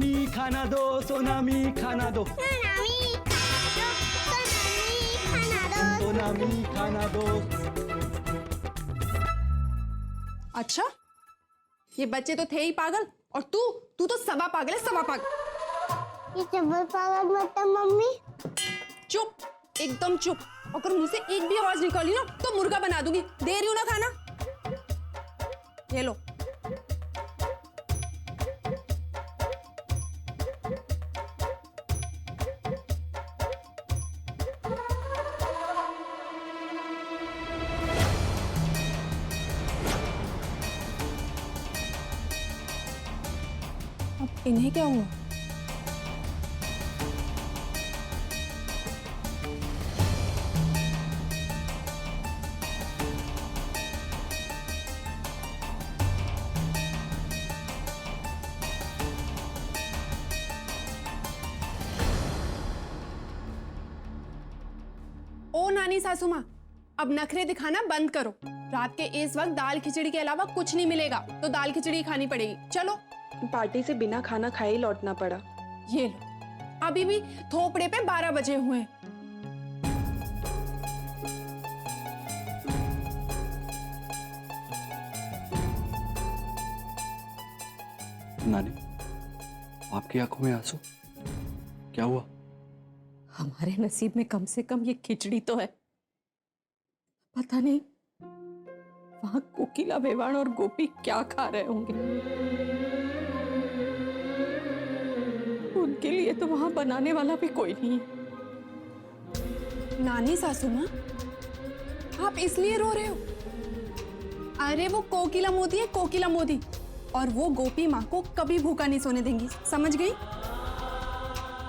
Tsunami खाना दो, tsunami खाना दो, सोनामी खाना दो। अच्छा, ये बच्चे तो थे ही पागल, और तू तो सवा पागल है, सवा पागल। ये चप्पल पागल मतलब मम्मी। चुप, एकदम चुप। अगर मुंह से एक भी आवाज निकाली ना तो मुर्गा बना दूंगी। दे रही हूँ ना खाना, ये लो। अब इन्हें क्या हुआ? ओ नानी सासू माँ, अब नखरे दिखाना बंद करो। रात के इस वक्त दाल खिचड़ी के अलावा कुछ नहीं मिलेगा, तो दाल खिचड़ी खानी पड़ेगी। चलो। पार्टी से बिना खाना खाए ही लौटना पड़ा। ये लो, अभी भी थोपड़े पे 12 बजे हुए हैं। नानी, आपकी आंखों में आंसू, क्या हुआ? हमारे नसीब में कम से कम ये खिचड़ी तो है। पता नहीं वहां कोकिला, बेवाण और गोपी क्या खा रहे होंगे। उनके लिए तो वहां बनाने वाला भी कोई नहीं है। नानी सासू माँ, आप इसलिए रो रहे हो? अरे वो कोकिला मोदी है, कोकिला मोदी, और वो गोपी माँ को कभी भूखा नहीं सोने देंगी, समझ गई?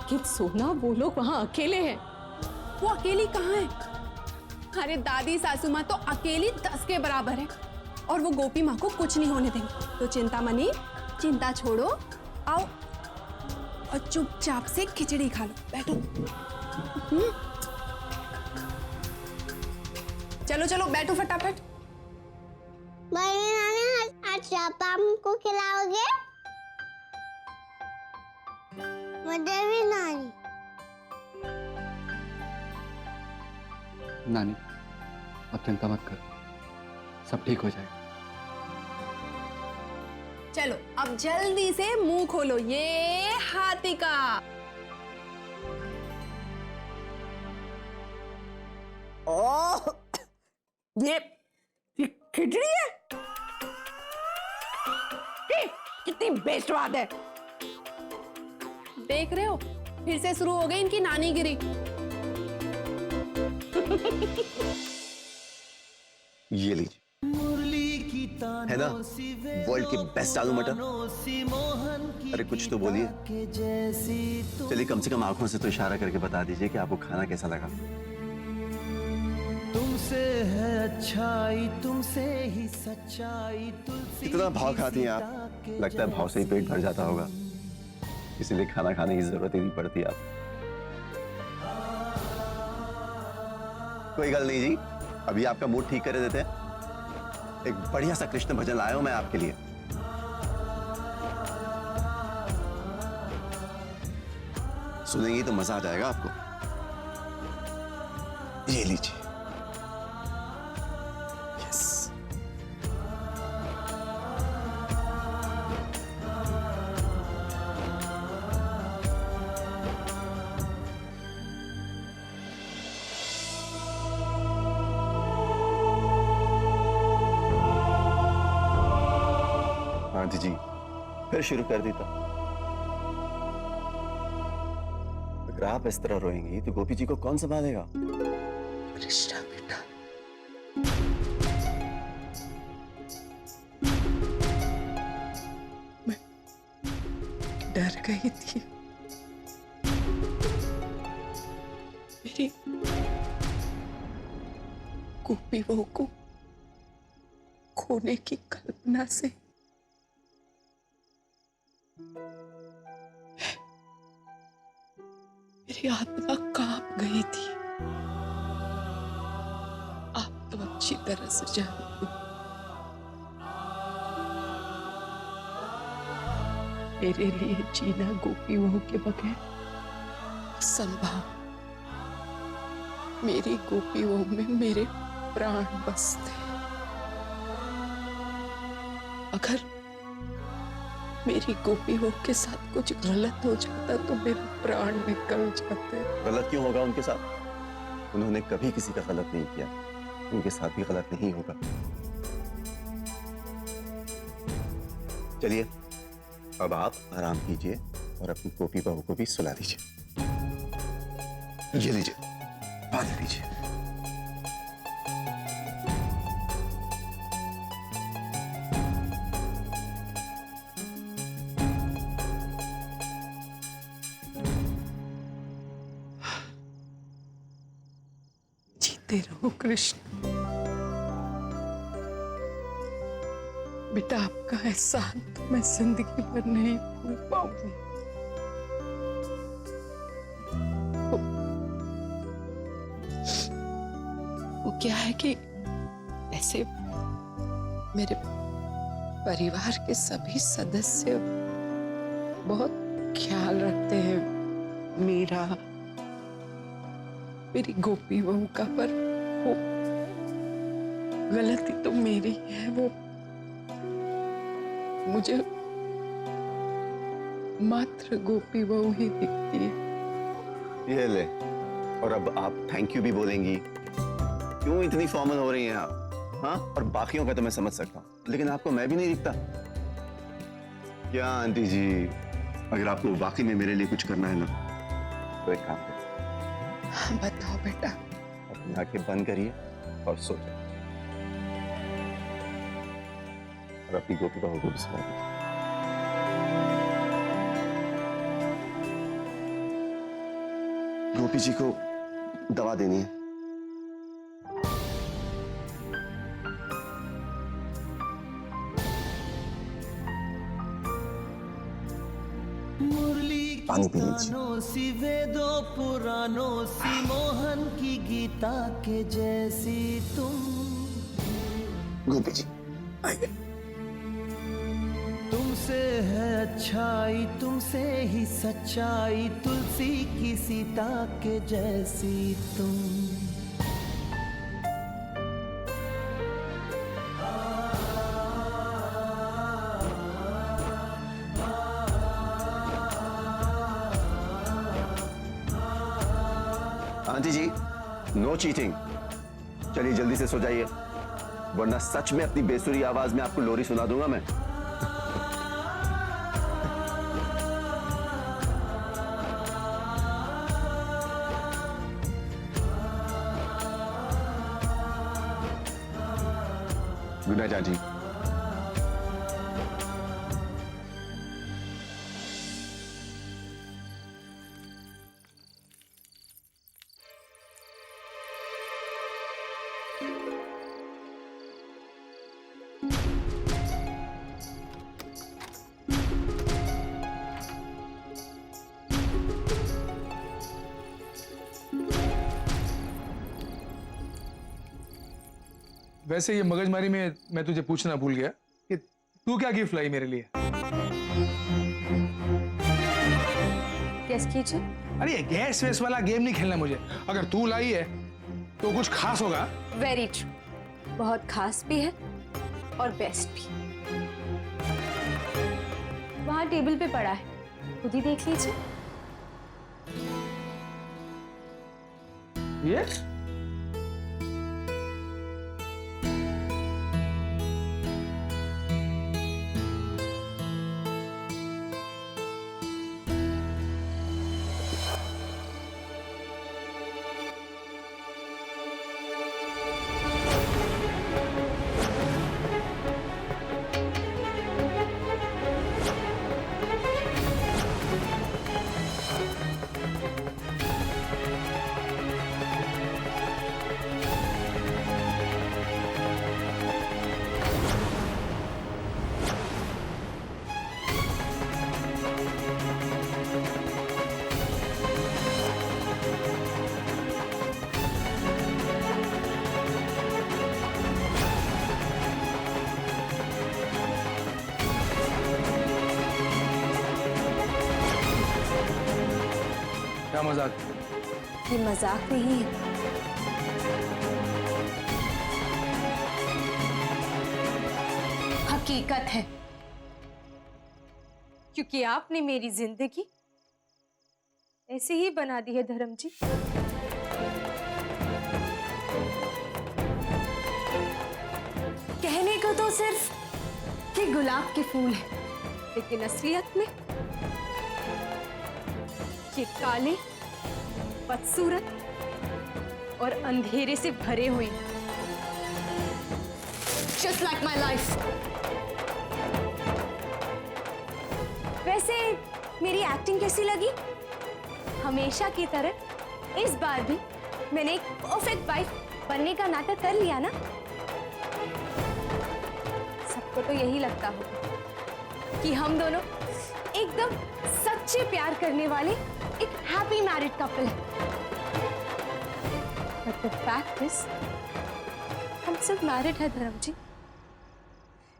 कि सोना, वो लोग वहां अकेले हैं। वो अकेली कहाँ है? अरे दादी सासू माँ तो अकेली 10 के बराबर है, और वो गोपी माँ को कुछ नहीं होने देंगी। तो चिंता मनी, चिंता छोड़ो, आओ और चुपचाप से खिचड़ी खा लो। बैठो। चलो चलो बैठो फटाफट। बड़ी नानी, आज आप हमको खिलाओगे? मुझे भी नानी। नानी, अब चिंता मत कर, सब ठीक हो जाएगा। चलो अब जल्दी से मुंह खोलो, ये हाथी का। ओह, ये खिचड़ी है? कितनी बेस्वाद है। देख रहे हो, फिर से शुरू हो गई इनकी नानीगिरी। ये लीजिए, है ना वर्ल्ड की बेस्ट आलू मटर। अरे कुछ तो बोलिए। चलिए कम से कम आंखों से तो इशारा करके बता दीजिए कि आपको खाना कैसा लगा। तुमसे है अच्छाई, तुमसे ही सच्चाई। इतना भाव खाती हैं आप, लगता है भाव से ही पेट भर जाता होगा, इसीलिए खाना खाने की जरूरत ही नहीं पड़ती आप। कोई गल नहीं जी, अभी आपका मूड ठीक कर देते हैं। एक बढ़िया सा कृष्ण भजन लाया हूं मैं आपके लिए। सुनेंगी तो मजा आ जाएगा आपको। ये लीजिए। यस। आंटी जी, फिर शुरू कर देता। अगर आप इस तरह रोएंगी तो गोपी जी को कौन संभालेगा? कृष्णा बेटा, मैं डर गई थी। मेरी गोपी बहू को खोने की कल्पना से मेरी आत्मा कांप गई थी। आप तो अच्छी तरह से जानते हो। मेरे लिए जीना गोपी बहू के बगैर असंभव। मेरी गोपी बहू में मेरे प्राण बसते। अगर मेरी गोपी बहू के साथ कुछ गलत हो जाता तो मेरे प्राण निकल जाते। गलत क्यों होगा उनके साथ? उन्होंने कभी किसी का गलत नहीं किया, उनके साथ भी गलत नहीं होगा। चलिए अब आप आराम कीजिए और अपनी गोपी बहू को भी सुला दीजिए। ये लीजिए, बांध लीजिए। जीते रहो कृष्ण। बेटा आपका एहसान तो मैं जिंदगी भर नहीं भूल पाऊंगी। वो क्या है कि ऐसे मेरे परिवार के सभी सदस्य बहुत ख्याल रखते हैं मेरा, मेरी गोपी बहू का, पर वो गलती तो मेरी है। वो मुझे मात्र गोपी बहू ही दिखती है। ये ले, और अब आप थैंक यू भी बोलेंगी। क्यों इतनी फॉर्मल हो रही हैं आप? हाँ, और बाकियों का तो मैं समझ सकता हूँ, लेकिन आपको मैं भी नहीं दिखता क्या आंटी जी? अगर आपको वाकई में मेरे लिए कुछ करना है ना, तो एक काम करिए, बताओ बेटा। अपनी आंखें बंद करिए और सो जाइए, और अपनी गोपी बहू को भी सुला दीजिए। गोपी जी को दवा देनी है। पानी पी लीजिए। सी वेदों पुराणों सी मोहन की गीता के जैसी तुम। गोपी जी आइए। तुमसे है अच्छाई, तुमसे ही सच्चाई, तुलसी की सीता के जैसी तुम। आंटी जी, नो चीटिंग। चलिए जल्दी से सो जाइए, वरना सच में अपनी बेसुरी आवाज में आपको लोरी सुना दूंगा मैं। Good night aunty. वैसे ये मगजमारी में मैं तुझे पूछना भूल गया कि तू क्या गिफ्ट लाई मेरे लिए? गेस कीजिए। अरे ये गैस वैस वाला गेम नहीं खेलना मुझे। अगर तू लाई है तो कुछ खास होगा। वेरी ट्रू, बहुत खास भी है और बेस्ट भी। वहां टेबल पे पड़ा है, खुद ही देख लीजिए। ये बड़ा मजाक। ये मजाक नहीं है, हकीकत है, क्योंकि आपने मेरी जिंदगी ऐसे ही बना दी है धर्म जी। कहने को तो सिर्फ ये गुलाब के फूल है, लेकिन असलियत में ये काले, बदसूरत और अंधेरे से भरे हुए हैं। Just like my life. वैसे मेरी एक्टिंग कैसी लगी? हमेशा की तरह इस बार भी मैंने एक परफेक्ट वाइफ बनने का नाटक कर लिया ना? सबको तो यही लगता होगा कि हम दोनों एकदम सच्चे प्यार करने वाले एक हैप्पी मैरिड कपल है। बट द फैक्ट इज हम सिर्फ मैरिड है धर्म जी।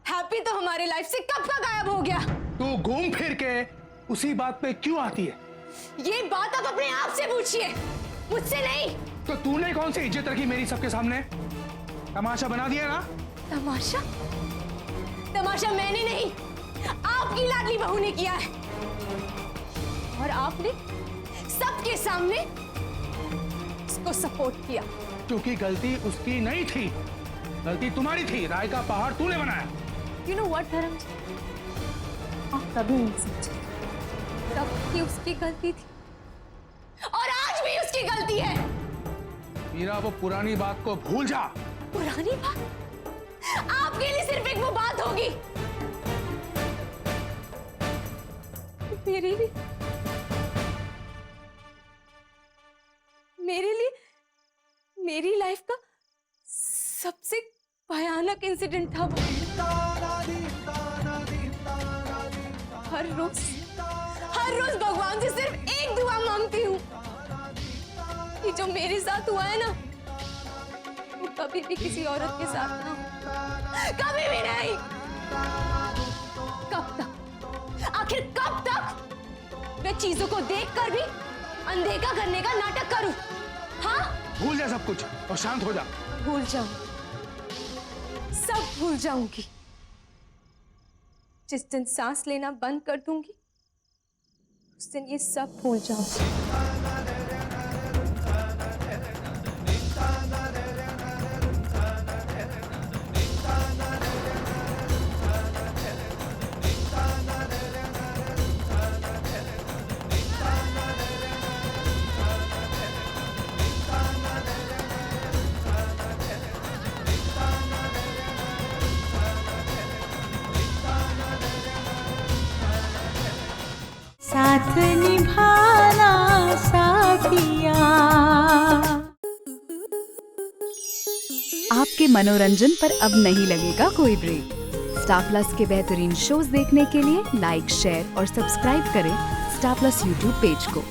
हैप्पी तो हमारी लाइफ से कब का गायब हो गया। तू घूम फिर के उसी बात पे क्यों आती है? ये बात आप अपने आप से पूछिए, मुझसे नहीं। तो तूने कौन सी इज्जत रखी मेरी सबके सामने? तमाशा बना दिया ना? तमाशा? तमाशा मैंने नहीं, आपकी लाडली बहू ने किया है। और आपने सबके सामने उसको सपोर्ट किया। क्योंकि गलती उसकी नहीं थी, गलती तुम्हारी थी। राय का पहाड़ तूने बनाया। You know what, धर्म जी? आप कभी नहीं समझे। तब की उसकी गलती थी और आज भी उसकी गलती है। मीरा, वो पुरानी बात को भूल जा। पुरानी बात? आपके लिए सिर्फ एक वो बात होगी। मेरे लिए मेरी लाइफ का सबसे भयानक इंसिडेंट था वो। हर रोज भगवान से सिर्फ एक दुआ मांगती हूँ कि जो मेरे साथ हुआ है ना, वो कभी भी किसी औरत के साथ ना हो। कभी भी नहीं। कब तक, आखिर कब तक मैं चीजों को देखकर भी अनदेखा करने का नाटक करूं? हाँ, भूल जा सब कुछ और शांत हो जा। भूल जाऊं, सब भूल जाऊंगी। जिस दिन सांस लेना बंद कर दूंगी, उस दिन ये सब भूल जाऊंगी। साथ निभाना साथिया। आपके मनोरंजन पर अब नहीं लगेगा कोई ब्रेक। स्टार प्लस के बेहतरीन शोज देखने के लिए लाइक, शेयर और सब्सक्राइब करें स्टार प्लस यूट्यूब पेज को।